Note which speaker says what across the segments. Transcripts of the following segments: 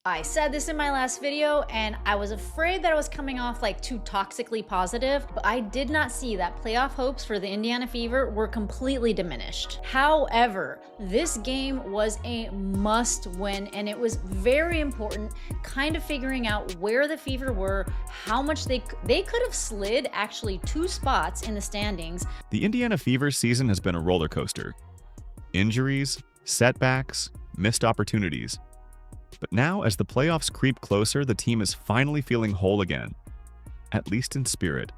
Speaker 1: I said this in my last video, and I was afraid that I was coming off like too toxically positive, but I did not see that playoff hopes for the Indiana Fever were completely diminished. However, this game was a must win, and it was very important kind of figuring out where the Fever were, how much they could have slid actually 2 spots in the standings.
Speaker 2: The Indiana Fever season has been a roller coaster. Injuries, setbacks, missed opportunities. But now, as the playoffs creep closer, the team is finally feeling whole again, at least in spirit.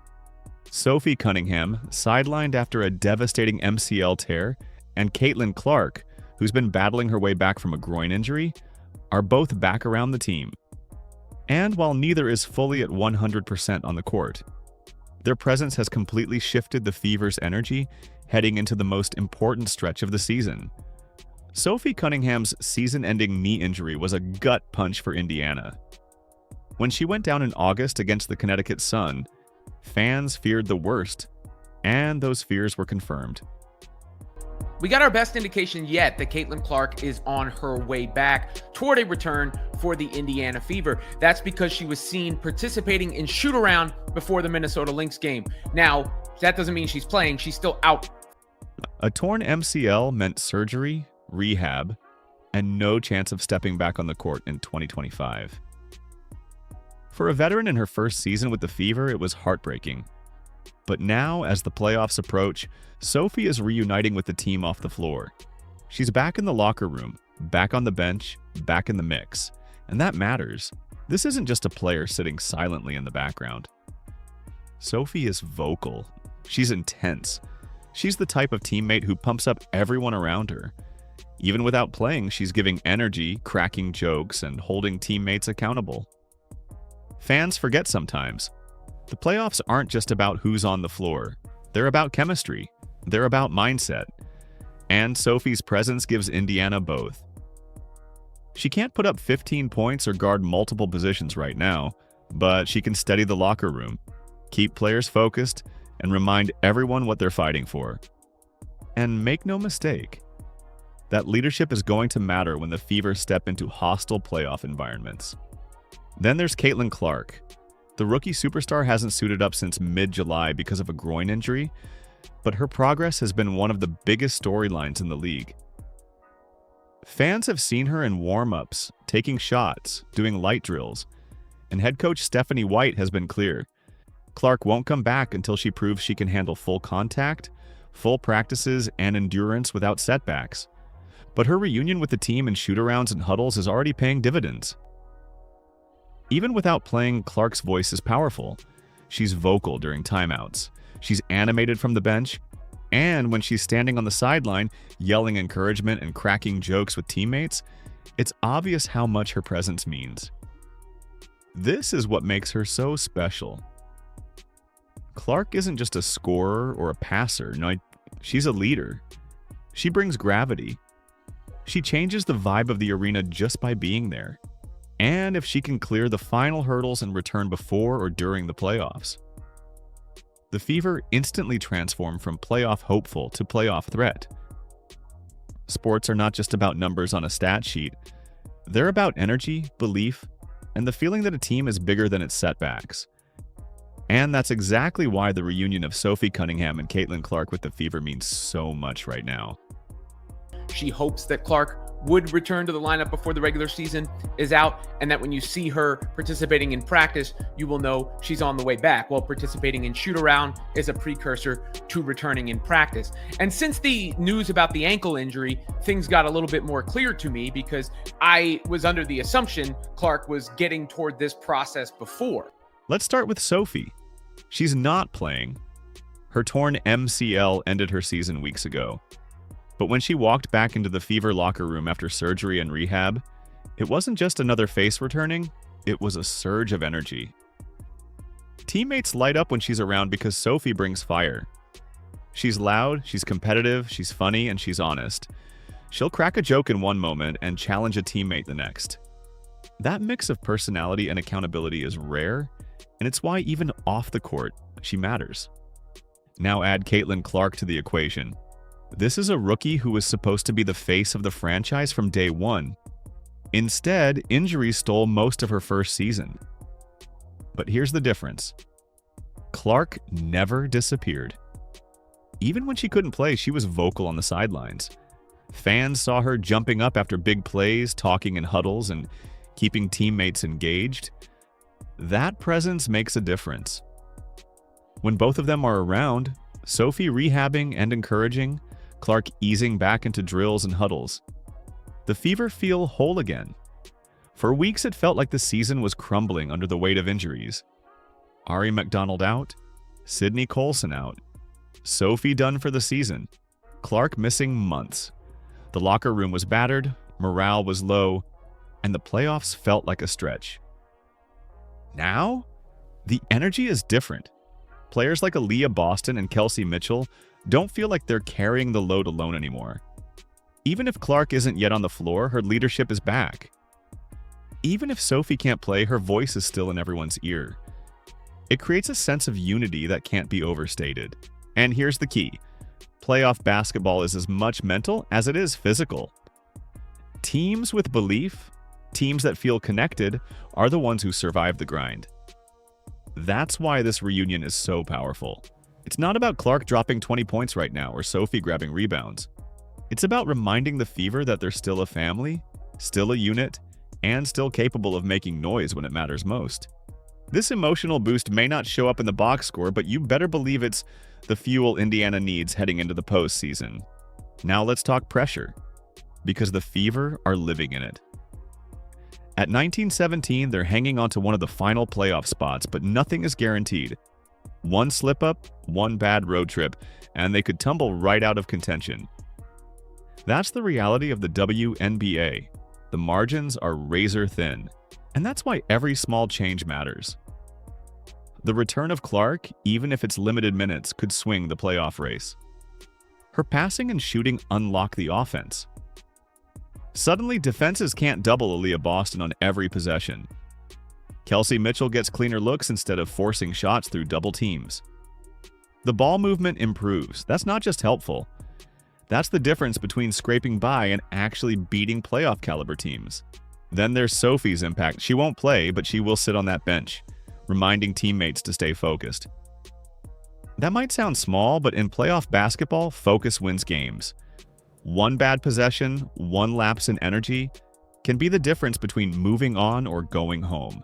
Speaker 2: Sophie Cunningham, sidelined after a devastating MCL tear, and Caitlin Clark, who's been battling her way back from a groin injury, are both back around the team. And while neither is fully at 100% on the court, their presence has completely shifted the Fever's energy heading into the most important stretch of the season. Sophie Cunningham's season-ending knee injury was a gut punch for Indiana. When she went down in August against the Connecticut Sun, fans feared the worst, and those fears were confirmed.
Speaker 3: We got our best indication yet that Caitlin Clark is on her way back toward a return for the Indiana Fever. That's because she was seen participating in shoot-around before the Minnesota Lynx game. Now, that doesn't mean she's playing. She's still out.
Speaker 2: A torn MCL meant surgery, rehab, and no chance of stepping back on the court in 2025. For a veteran in her first season with the Fever, it was heartbreaking. But now, as the playoffs approach, Sophie is reuniting with the team off the floor. She's back in the locker room, back on the bench, back in the mix. And that matters. This isn't just a player sitting silently in the background. Sophie is vocal. She's intense. She's the type of teammate who pumps up everyone around her. Even without playing, she's giving energy, cracking jokes, and holding teammates accountable. Fans forget sometimes. The playoffs aren't just about who's on the floor. They're about chemistry. They're about mindset. And Sophie's presence gives Indiana both. She can't put up 15 points or guard multiple positions right now, but she can steady the locker room, keep players focused, and remind everyone what they're fighting for. And make no mistake, that leadership is going to matter when the Fever step into hostile playoff environments. Then there's Caitlin Clark. The rookie superstar hasn't suited up since mid-July because of a groin injury, but her progress has been one of the biggest storylines in the league. Fans have seen her in warm-ups, taking shots, doing light drills, and head coach Stephanie White has been clear. Clark won't come back until she proves she can handle full contact, full practices, and endurance without setbacks. But her reunion with the team in shoot-arounds and huddles is already paying dividends. Even without playing, Clark's voice is powerful. She's vocal during timeouts. She's animated from the bench. And when she's standing on the sideline, yelling encouragement and cracking jokes with teammates, it's obvious how much her presence means. This is what makes her so special. Clark isn't just a scorer or a passer. No, she's a leader. She brings gravity. She changes the vibe of the arena just by being there. And if she can clear the final hurdles and return before or during the playoffs. The Fever instantly transform from playoff hopeful to playoff threat. Sports are not just about numbers on a stat sheet. They're about energy, belief, and the feeling that a team is bigger than its setbacks. And that's exactly why the reunion of Sophie Cunningham and Caitlin Clark with the Fever means so much right now.
Speaker 3: She hopes that Clark would return to the lineup before the regular season is out, and that when you see her participating in practice, you will know she's on the way back, while participating in shoot-around is a precursor to returning in practice. And since the news about the ankle injury, things got a little bit more clear to me, because I was under the assumption Clark was getting toward this process before.
Speaker 2: Let's start with Sophie. She's not playing. Her torn MCL ended her season weeks ago. But when she walked back into the Fever locker room after surgery and rehab, it wasn't just another face returning, it was a surge of energy. Teammates light up when she's around because Sophie brings fire. She's loud, she's competitive, she's funny, and she's honest. She'll crack a joke in one moment and challenge a teammate the next. That mix of personality and accountability is rare, and it's why even off the court, she matters. Now add Caitlin Clark to the equation. This is a rookie who was supposed to be the face of the franchise from day one. Instead, injuries stole most of her first season. But here's the difference. Clark never disappeared. Even when she couldn't play, she was vocal on the sidelines. Fans saw her jumping up after big plays, talking in huddles, and keeping teammates engaged. That presence makes a difference. When both of them are around, Sophie rehabbing and encouraging, Clark easing back into drills and huddles, the Fever feel whole again. For weeks, it felt like the season was crumbling under the weight of injuries. Ari McDonald out, Sydney Colson out, Sophie done for the season, Clark missing months. The locker room was battered, morale was low, and the playoffs felt like a stretch. Now, the energy is different. Players like Aaliyah Boston and Kelsey Mitchell don't feel like they're carrying the load alone anymore. Even if Clark isn't yet on the floor, her leadership is back. Even if Sophie can't play, her voice is still in everyone's ear. It creates a sense of unity that can't be overstated. And here's the key. Playoff basketball is as much mental as it is physical. Teams with belief, teams that feel connected, are the ones who survive the grind. That's why this reunion is so powerful. It's not about Clark dropping 20 points right now or Sophie grabbing rebounds. It's about reminding the Fever that they're still a family, still a unit, and still capable of making noise when it matters most. This emotional boost may not show up in the box score, but you better believe it's the fuel Indiana needs heading into the postseason. Now let's talk pressure, because the Fever are living in it. At 19-17, they're hanging on to one of the final playoff spots, but nothing is guaranteed. One slip-up, one bad road trip, and they could tumble right out of contention. That's the reality of the WNBA. The margins are razor thin, and that's why every small change matters. The return of Clark, even if it's limited minutes, could swing the playoff race. Her passing and shooting unlock the offense. Suddenly, defenses can't double Aaliyah Boston on every possession. Kelsey Mitchell gets cleaner looks instead of forcing shots through double teams. The ball movement improves. That's not just helpful. That's the difference between scraping by and actually beating playoff caliber teams. Then there's Sophie's impact. She won't play, but she will sit on that bench, reminding teammates to stay focused. That might sound small, but in playoff basketball, focus wins games. One bad possession, one lapse in energy, can be the difference between moving on or going home.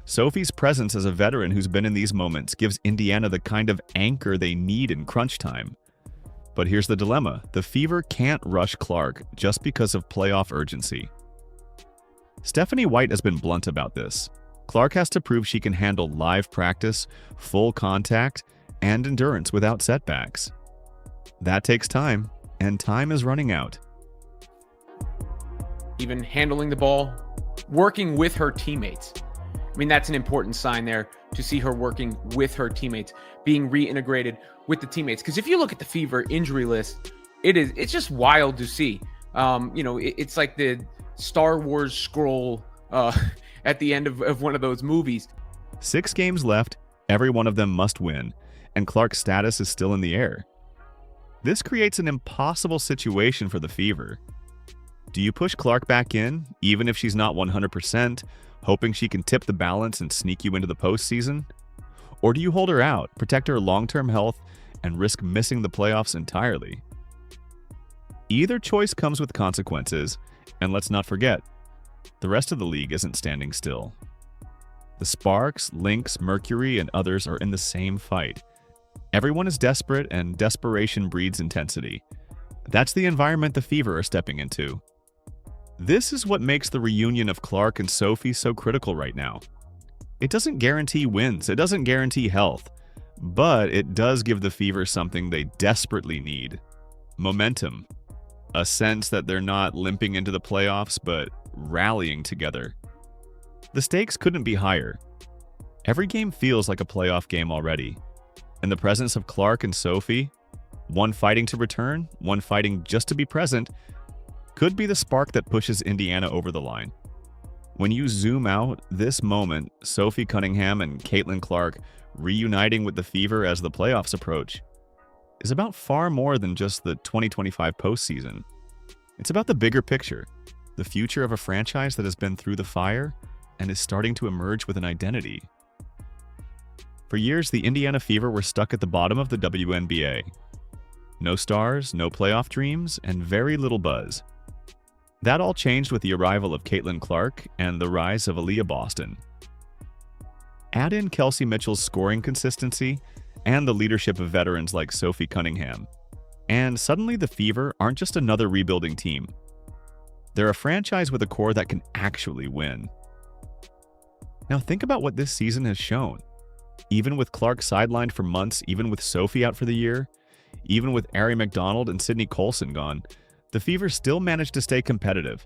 Speaker 2: Sophie's presence as a veteran who's been in these moments gives Indiana the kind of anchor they need in crunch time. But here's the dilemma. The Fever can't rush Clark just because of playoff urgency. Stephanie White has been blunt about this. Clark has to prove she can handle live practice, full contact, and endurance without setbacks. That takes time, and time is running out.
Speaker 3: Even handling the ball, working with her teammates. I mean, that's an important sign there to see her working with her teammates, being reintegrated with the teammates. Because if you look at the Fever injury list, it's just wild to see. It's like the Star Wars scroll at the end of one of those movies.
Speaker 2: 6 games left, every one of them must win, and Clark's status is still in the air. This creates an impossible situation for the Fever. Do you push Clark back in, even if she's not 100%, hoping she can tip the balance and sneak you into the postseason? Or do you hold her out, protect her long-term health, and risk missing the playoffs entirely? Either choice comes with consequences, and let's not forget, the rest of the league isn't standing still. The Sparks, Lynx, Mercury, and others are in the same fight. Everyone is desperate, and desperation breeds intensity. That's the environment the Fever are stepping into. This is what makes the reunion of Clark and Sophie so critical right now. It doesn't guarantee wins, it doesn't guarantee health, but it does give the Fever something they desperately need: momentum. A sense that they're not limping into the playoffs, but rallying together. The stakes couldn't be higher. Every game feels like a playoff game already. In the presence of Clark and Sophie, one fighting to return, one fighting just to be present, could be the spark that pushes Indiana over the line. When you zoom out, this moment, Sophie Cunningham and Caitlin Clark reuniting with the Fever as the playoffs approach, is about far more than just the 2025 postseason. It's about the bigger picture, the future of a franchise that has been through the fire and is starting to emerge with an identity. For years, the Indiana Fever were stuck at the bottom of the WNBA. No stars, no playoff dreams, and very little buzz. That all changed with the arrival of Caitlin Clark and the rise of Aaliyah Boston. Add in Kelsey Mitchell's scoring consistency and the leadership of veterans like Sophie Cunningham, and suddenly the Fever aren't just another rebuilding team. They're a franchise with a core that can actually win. Now think about what this season has shown. Even with Clark sidelined for months, even with Sophie out for the year, even with Ari McDonald and Sydney Colson gone, the Fever still managed to stay competitive.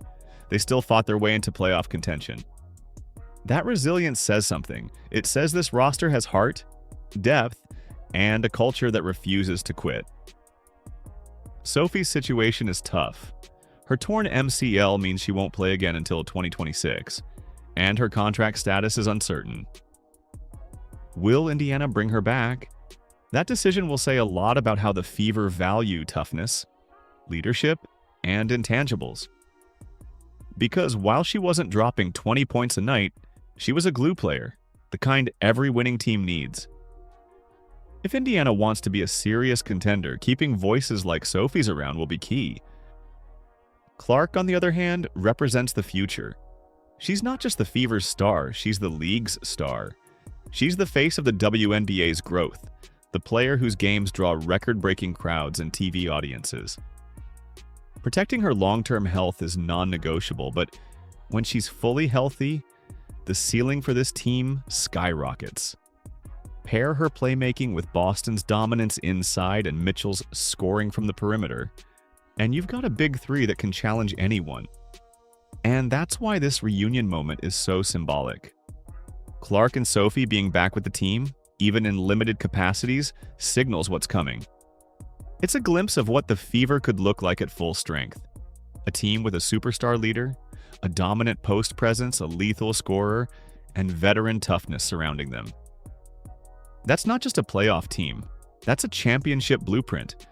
Speaker 2: They still fought their way into playoff contention. That resilience says something. It says this roster has heart, depth, and a culture that refuses to quit. Sophie's situation is tough. Her torn MCL means she won't play again until 2026, and her contract status is uncertain. Will Indiana bring her back? That decision will say a lot about how the Fever value toughness, leadership, and intangibles. Because while she wasn't dropping 20 points a night, she was a glue player, the kind every winning team needs. If Indiana wants to be a serious contender, keeping voices like Sophie's around will be key. Clark, on the other hand, represents the future. She's not just the Fever's star, she's the league's star. She's the face of the WNBA's growth, the player whose games draw record-breaking crowds and TV audiences. Protecting her long-term health is non-negotiable, but when she's fully healthy, the ceiling for this team skyrockets. Pair her playmaking with Boston's dominance inside and Mitchell's scoring from the perimeter, and you've got a big three that can challenge anyone. And that's why this reunion moment is so symbolic. Clark and Sophie being back with the team, even in limited capacities, signals what's coming. It's a glimpse of what the Fever could look like at full strength. A team with a superstar leader, a dominant post presence, a lethal scorer, and veteran toughness surrounding them. That's not just a playoff team, that's a championship blueprint.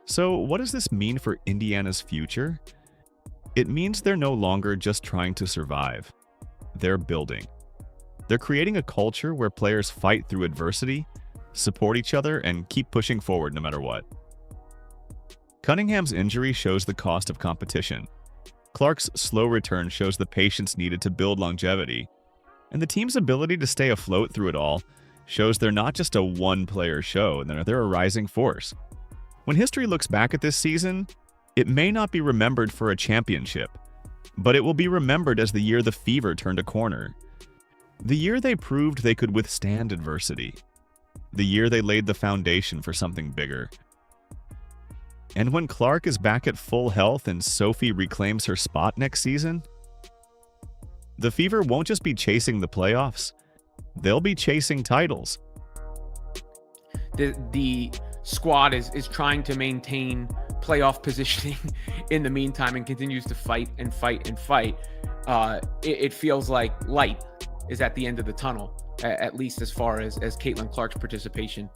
Speaker 2: So what does this mean for Indiana's future? It means they're no longer just trying to survive. They're building. They're creating a culture where players fight through adversity, support each other, and keep pushing forward no matter what. Cunningham's injury shows the cost of competition. Clark's slow return shows the patience needed to build longevity. And the team's ability to stay afloat through it all shows they're not just a one-player show, they're a rising force. When history looks back at this season, it may not be remembered for a championship, but it will be remembered as the year the Fever turned a corner. The year they proved they could withstand adversity. The year they laid the foundation for something bigger. And when Clark is back at full health and Sophie reclaims her spot next season, the Fever won't just be chasing the playoffs, they'll be chasing titles.
Speaker 3: The squad is trying to maintain playoff positioning in the meantime and continues to fight and fight and fight. It feels like light is at the end of the tunnel, at least as far as Caitlin Clark's participation